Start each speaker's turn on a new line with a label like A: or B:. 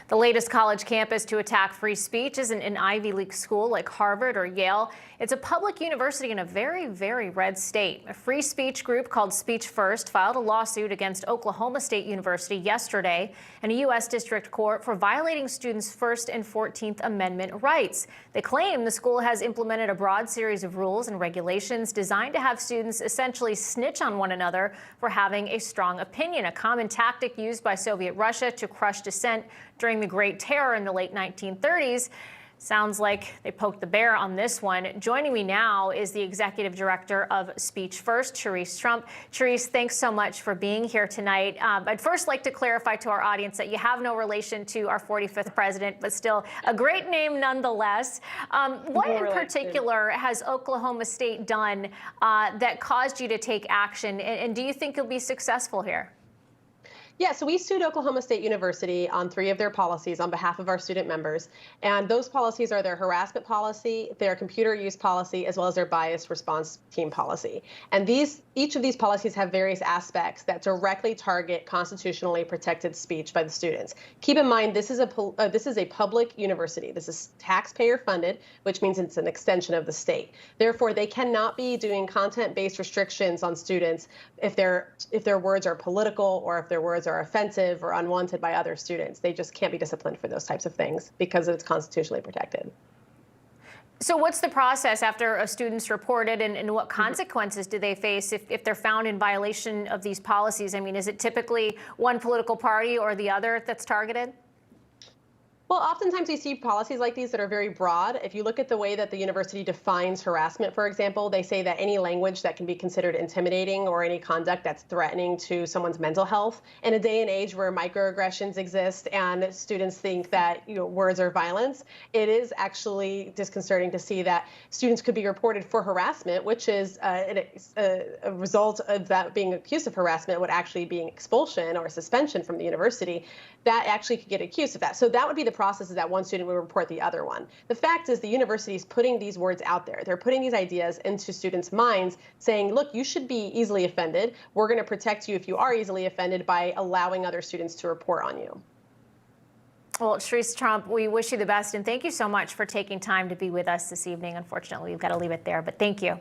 A: The latest college campus to attack free speech isn't an Ivy League school like Harvard or Yale. It's a public university in a very, very red state. A free speech group called Speech First filed a lawsuit against Oklahoma State University yesterday in a U.S. District Court for violating students' First and 14th Amendment rights. They claim the school has implemented a broad series of rules and regulations designed to have students essentially snitch on one another for having a strong opinion, a common tactic used by Soviet Russia to crush dissent during the Great Terror in the late 1930s. Sounds like they poked the bear on this one. Joining me now is the executive director of Speech First, Cherise Trump. Cherise, thanks so much for being here tonight. I'd first like to clarify to our audience that you have no relation to our 45th president, but still a great name nonetheless. What in particular has Oklahoma State done that caused you to take action, and do you think you'll be successful here?
B: Yeah, so we sued Oklahoma State University on 3 of their policies on behalf of our student members. And those policies are their harassment policy, their computer use policy, as well as their bias response team policy. And each of these policies have various aspects that directly target constitutionally protected speech by the students. Keep in mind, this is a public university. This is taxpayer funded, which means it's an extension of the state. Therefore, they cannot be doing content-based restrictions on students if their words are political or if their words are offensive or unwanted by other students. They just can't be disciplined for those types of things because it's constitutionally protected.
A: So what's the process after a student's reported, and what consequences do they face if they're found in violation of these policies? I mean, is it typically one political party or the other that's targeted?
B: Well, oftentimes we see policies like these that are very broad. If you look at the way that the university defines harassment, for example, they say that any language that can be considered intimidating or any conduct that's threatening to someone's mental health. In a day and age where microaggressions exist and students think that words are violence, it is actually disconcerting to see that students could be reported for harassment, which is a result of that being accused of harassment would actually be expulsion or suspension from the university. That actually could get accused of that. So that would be the process, is that one student would report the other one. The fact is the university is putting these words out there. They're putting these ideas into students' minds saying, look, you should be easily offended. We're going to protect you if you are easily offended by allowing other students to report on you.
A: Well, Cherise Trump, we wish you the best, and thank you so much for taking time to be with us this evening. Unfortunately, we've got to leave it there, but thank you.